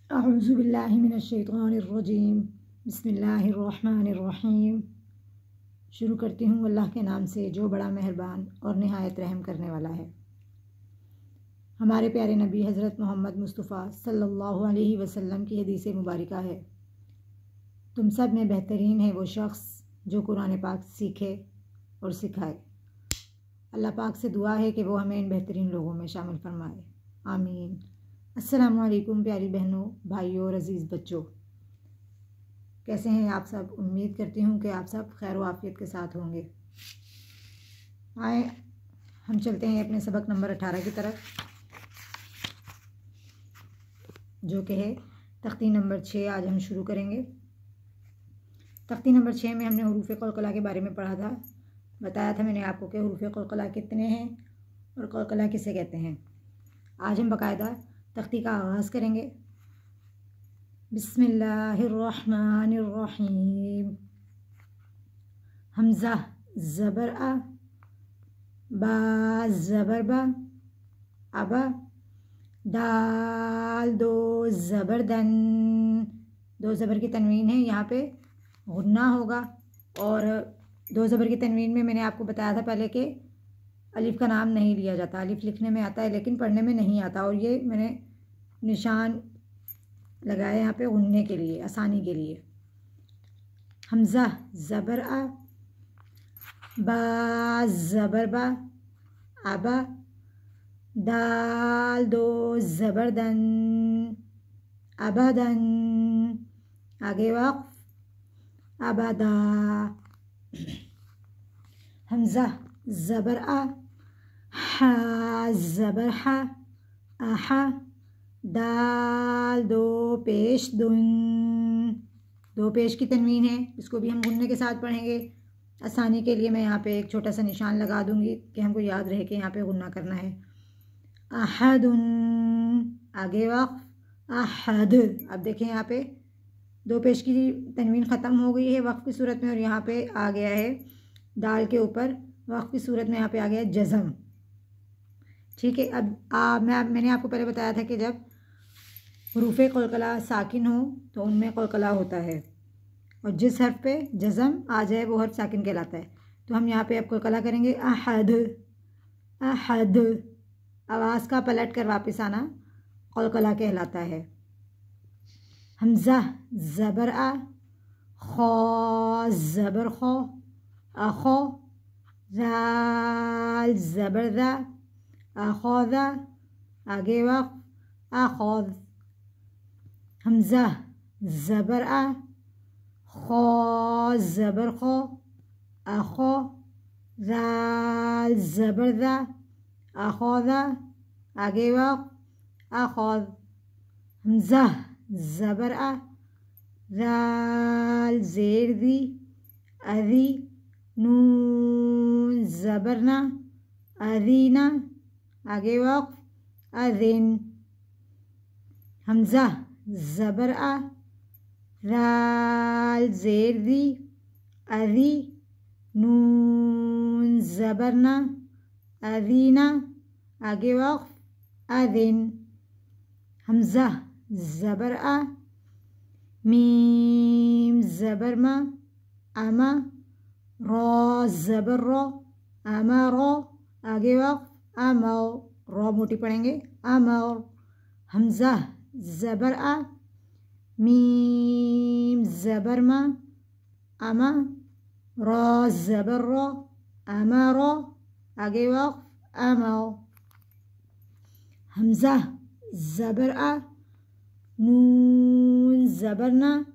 अऊज़ु बिल्लाहि मिनश्शैतानिर्रजीम बिस्मिल्लाहिर्रहमानिर्रहीम। शुरू करती हूँ अल्लाह के नाम से जो बड़ा मेहरबान और निहायत रहम करने वाला है। हमारे प्यारे नबी हज़रत मोहम्मद मुस्तफ़ा सल्लल्लाहु अलैहि वसल्लम की हदीस मुबारका है, तुम सब में बेहतरीन है वो शख्स जो कुरान पाक सीखे और सिखाए। अल्लाह पाक से दुआ है कि वो हमें इन बेहतरीन लोगों में शामिल फरमाए, आमीन। अस्सलामु अलैकुम प्यारी बहनों, भाइयों और अज़ीज़ बच्चों, कैसे हैं आप सब। उम्मीद करती हूँ कि आप सब खैर आफियत के साथ होंगे। आए हम चलते हैं अपने सबक नंबर 18 की तरफ, जो कि है तख्ती नंबर 6। आज हम शुरू करेंगे। तख्ती नंबर 6 में हमने हुरूफ़ क़लक़ला के बारे में पढ़ा था। बताया था मैंने आपको कि हुरूफ़ क़लक़ला कितने हैं और क़लक़ला किसे कहते हैं। आज हम बाकायदा तख्ती का आगाज़ करेंगे। बिस्मिल्लाहिर्रहमानिर्रहीम। हमज़ा ज़बर आ, बा ज़बर बा, अबा, दाल दो ज़बर दन, दो ज़बर की तनवीन है, यहाँ पे गुन्ना होगा। और दो ज़बर की तनवीन में मैंने आपको बताया था पहले कि अलिफ का नाम नहीं लिया जाता। अलिफ लिखने में आता है लेकिन पढ़ने में नहीं आता, और ये मैंने निशान लगाया यहाँ पे गुन्ने के लिए, आसानी के लिए। हमज़ा ज़बर आ, बा ज़बर बा, अबा, दाल दो ज़बर दन, अबदन, आगे वक़्फ़, अबदा। हमज़ा ज़बर आ, हा ज़बर हा, आहा, दाल दो पेश दुन, दो पेश की तनवीन है, इसको भी हम गुन्ने के साथ पढ़ेंगे। आसानी के लिए मैं यहाँ पे एक छोटा सा निशान लगा दूंगी कि हमको याद रहे कि यहाँ पे गुन्ना करना है। अहदुन, आगे वक़्फ़, अहद। अब देखें यहाँ पे दो पेश की तनवीन ख़त्म हो गई है वक़्फ़ की सूरत में, और यहाँ पे आ गया है दाल के ऊपर वक़्फ़ की सूरत में यहाँ पे आ गया जज़म। ठीक है। अब मैंने आपको पहले बताया था कि जब हुरूफ़ क़लक़ला साकिन हो तो उनमें क़लक़ला होता है, और जिस हर्फ पे जज़म आ जाए वो हर्फ साकिन कहलाता है। तो हम यहाँ पे अब क़लक़ला करेंगे। अहद, अहद। आवाज़ का पलट कर वापस आना क़लक़ला कहलाता है। हमज़ा ज़बर आ, खौ ज़बर खौ, अखौ, ज़ाल ज़बर ज़ा, अखौज़ा, आगे वक़्फ़, अखौज़। हमज़ा ज़बर आ, खौ ज़बर खौ, अखौ, ज़ाल ज़बर ज़ा, अखौज़ा, आगे वक़्फ़, अखौज़। हमज़ा ज़बर आ, ज़ाल ज़ेर ज़ी, अज़ी, नून ज़बर ना, अज़ीना, आगे वक़्फ़, अज़िन। हमज़ा ज़बर आ, ज़ाल ज़ेर ज़ी, अज़ी, नून ज़बर ना, अज़ीना, आगे वक़्फ़, अज़िन। हमज़ा ज़बर आ, मीम ज़बर मा, अमा, रौ ज़बर रौ, अमरो, आगे वक़्फ़, अमौ। रौ मोटी पढ़ेंगे, अमौर। हमज़ा ज़बर आ, मीम ज़बर मा, अमा, रौ ज़बर रौ, अमरो, आगे वक़्फ़, अमौ। हमज़ा ज़बर आ, नून ज़बर ना,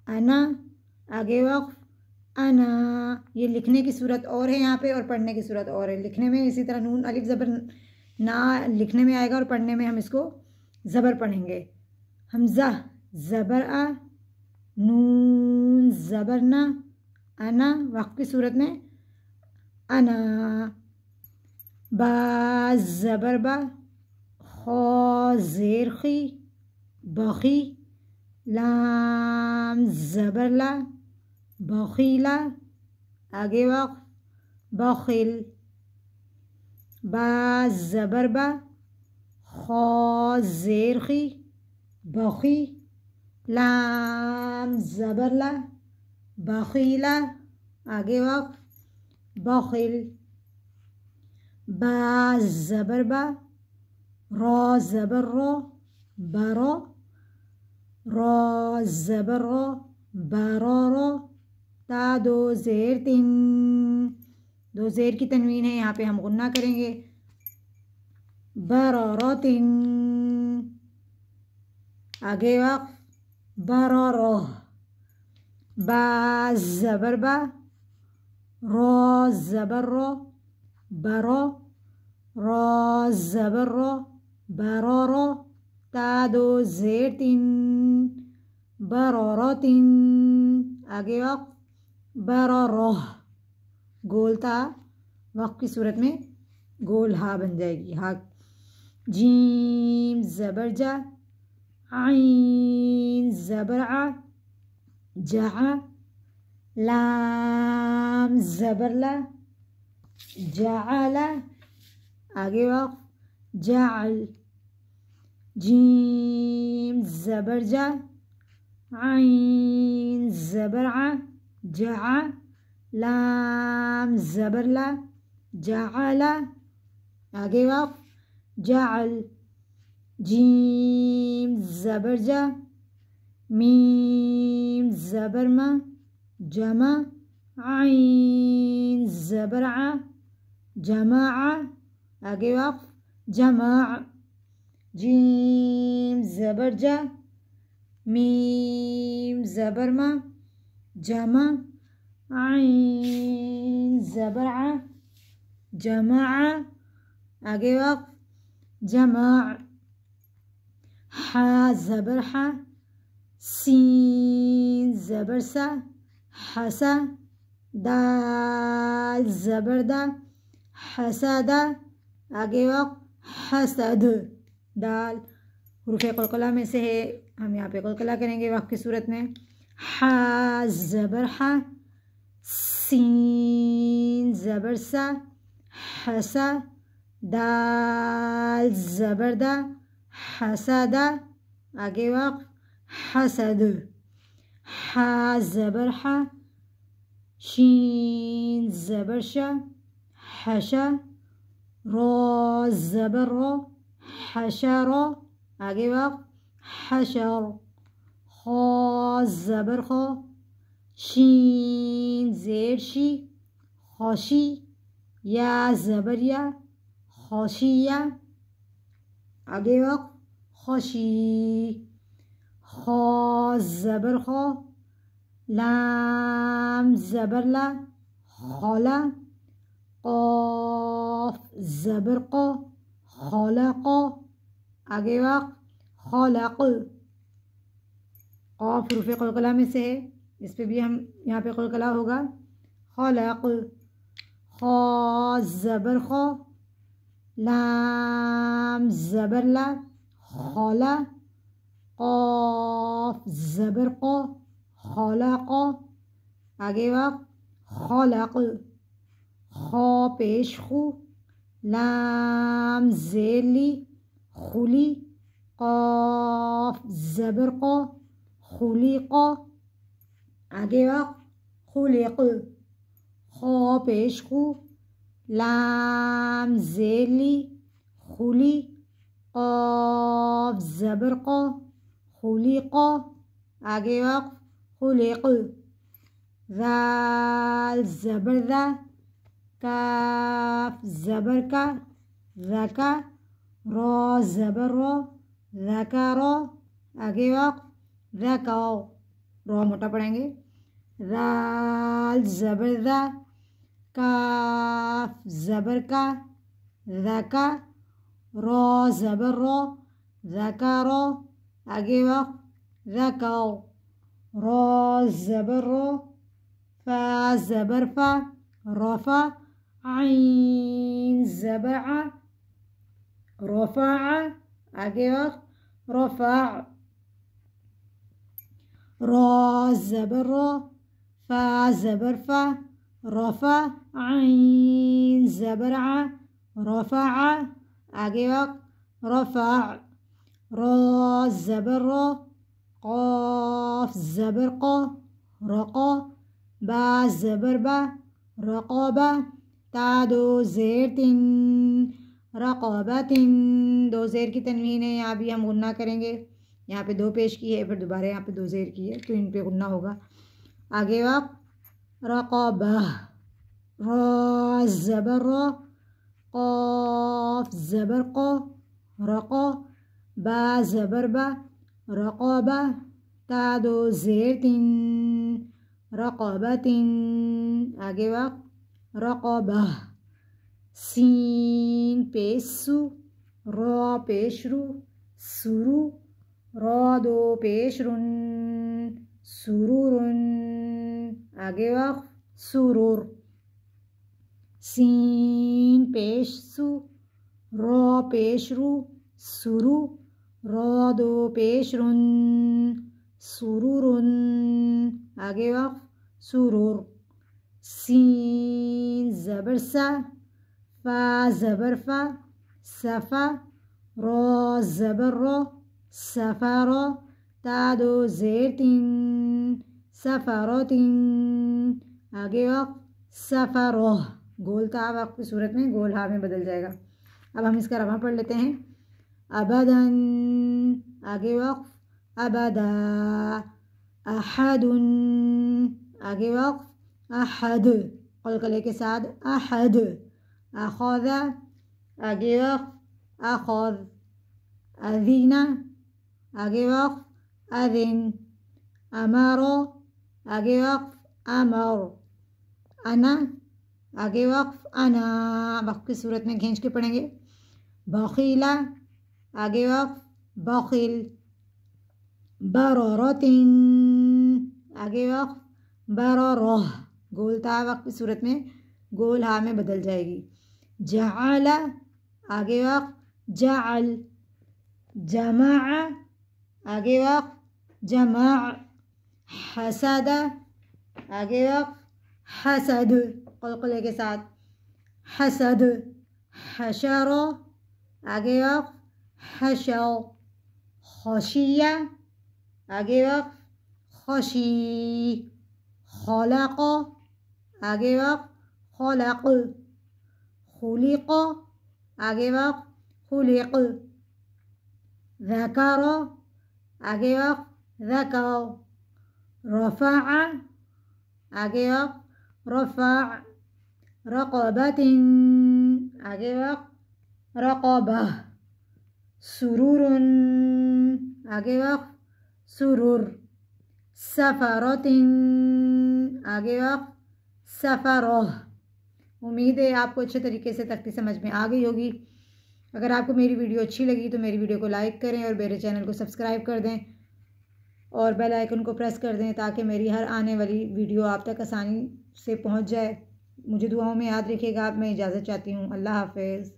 अना, आगे वक़्फ़, अना। ये लिखने की सूरत और है यहाँ पे और पढ़ने की सूरत और है। लिखने में इसी तरह नून अलिफ ज़बर ना लिखने में आएगा और पढ़ने में हम इसको ज़बर पढ़ेंगे। हमज़ा ज़बर आ, नून ज़बर ना, अना, वक़्फ़ की सूरत में अना। बा ज़बर बा, खौ ज़ेर खी, बखी, लाम ज़बर ला, बखीला, आगे वक़्फ़, बखिल। बा ज़बर बा, खौ ज़ेर खी, बखी लाम ज़बर ला बखीला आगे वक़्फ बखिल बा ज़बर बा रो ज़बर रो बरो रो ज़बर रो बरो रो ता दो ज़ेर तीन दो ज़ेर की तनवीन है, यहाँ पे हम गुन्ना करेंगे बरोतिन आगे वक़्फ बरो बा ज़बर बा रो ज़बर रो बरो रो ज़बर रो बरो रो ता दो ज़ेर तीन बरोतिन आगे वक़्फ बरो गोल ता वक़्फ की सूरत में गोल हा बन जाएगी हा जीम ज़बर जा आइन ज़बर आ जहा लाम ज़बर ला जअला आगे वक़्फ जअल जीम ज़बर जा आइन ज़बर आ जआ लाम ज़बर ला जअला आगे वक़्फ जअल जीम ज़बर जा मीम ज़बर मा जमा आइन ज़बर आ जमा आगे वक़्फ जमा जीम ज़बर जा मीम ज़बर मा जमा आइन ज़बर आ जमा आगे वक़्फ जमा हा ज़बर हा सीन ज़बर सा हसा दाल ज़बर दा हसदा आगे वक़्फ हसद दाल हुरूफ़े क़लक़ला में से है, हम यहाँ पे क़लक़ला करेंगे वक़्फ की सूरत में हा ज़बर हा सीन ज़बर सा हसा दाल ज़बर दा हसदा आगे वक़्फ हसद हा ज़बर हा शीन ज़बर शा हशा रो ज़बर रो हशरो आगे वक़्फ हशर खो ज़बर खो शीन ज़ेर शी खुशी या ज़बर या खुशिया आगे वक़्फ खुशी खो ज़बर खो लाम ज़बर ला खौला क़ाफ ज़बर को खौलक़ आगे वक़्फ खौलक़ क़ाफ हुरूफ़े क़लक़ला में से है, इस पे भी हम यहाँ पे क़लक़ला होगा खौलक़ खो ज़बर खो लाम ज़बर ला खौला क़ाफ ज़बर को खौलक़ आगे वक़्फ खौलक़ खो पेश खु लाम ज़ेली खुली क़ाफ ज़बर को खुलिक़ आगे वक़्फ खुलिक़ खो पेश खु लाम ज़ेली खुली क़ाफ ज़बर को खुलिक़ आगे वक़्फ खुलिक़ ज़ाल ज़बर ज़ा काफ ज़बर का ज़का रो ज़बर रो ज़का रो आगे वक़्फ ज़का रो मोटा पढ़ेंगे ज़ाल ज़बर ज़ा काफ ज़बर का ज़का रो ज़बर रो ज़का रो आगे वक़्फ ज़का रो ज़बर रो फ़ा ज़बर फ़ा रफ़ा आइन ज़बर आ रफ़ा आगे वक़्फ रफ़ा रो ज़बर रो फ़ा ज़बर फ़ा रफ़ा आइन ज़बर आ रफ़ा आगे वक़्फ रफ़ा रा ज़बर रा, क़ाफ़ ज़बर क़ा, रक़ा, बा ज़बर बा, रक़ाबा, ता दो ज़ेर तिन, रक़ाबतिन, दो ज़ेर की तनवीन है, यहाँ भी हम गुन्ना करेंगे। यहाँ पे दो पेश की है, फिर दोबारा यहाँ पे दो ज़ेर की है, तो इन पे गुन्ना होगा। आगे वक्त रक़ाबा, रा ज़बर रा, क़ाफ़ ज़बर क़ा, रक़ा, बा ज़बर बा, रक़ाबा, ता दो ज़ेर तिन, रक़ाबतिन। आगे वक्त रक़ाबा, सीन पेश सु, रा पेश रू, सुरु, रा दो पेश रुन, सुरुरुन। आगे वक्त सुरुर, सीन पेश सु, रा पेश रू, सुरु, रा दो पेश रुन, सुरुरुन। आगे वक्त सुरुर, सीन ज़बर सा, फा ज़बर फा, सफ़ा, रा ज़बर रा, सफ़ारा, ता दो ज़ेर तिन, सफ़ारतिन। आगे वक्त सफ़ारा, गोल ता वक्त की सूरत में गोल हा में बदल जाएगा। अब हम इसका रवा पढ़ लेते हैं। अबदन, आगे वक्त अबदा, अहदुन, आगे वक्त अहद, क़लक़ले के साथ अहद, अख़ज़ा, आगे वक्त अख़ज़, अज़ीना, आगे वक्त अज़िन, अमरो, आगे वक्त अमर, अना, आगे वक्त अना, वक्त की सूरत में खींच के पढ़ेंगे। बखीला, आगे वक्त बखिल, बररतिन, आगे वक्त बररह, गोल ता वक्त की सूरत में गोल हा में बदल जाएगी। जअला, आगे वक्त जअल, जमाअ, आगे वक्त जमाअ, हसदा, आगे वक्त हसद, क़लक़ले के साथ हसद, हशरा, आगे वक्त हशर, खशिया, आगे वक्त खशी, खलक़, आगे वक्त खलक़, खुलिक़, आगे वक्त खुलिक़, ज़कर, आगे वक्त ज़कर, रफ़अ, आगे वक्त रफ़अ, रक़बतिन, आगे वक्त रक़बा, सुरुरुन, आगे वक्त सुरुर, सफ़रतिन, आगे वक्त सफ़रह। उम्मीद है आपको अच्छे तरीके से तख्ती समझ में आ गई होगी। अगर आपको मेरी वीडियो अच्छी लगी तो मेरी वीडियो को लाइक करें और मेरे चैनल को सब्सक्राइब कर दें और बेल आइकन को प्रेस कर दें ताकि मेरी हर आने वाली वीडियो आप तक आसानी से पहुंच जाए। मुझे दुआओं में याद रखिएगा। मैं इजाज़त चाहती हूँ। अल्लाह हाफ़िज़।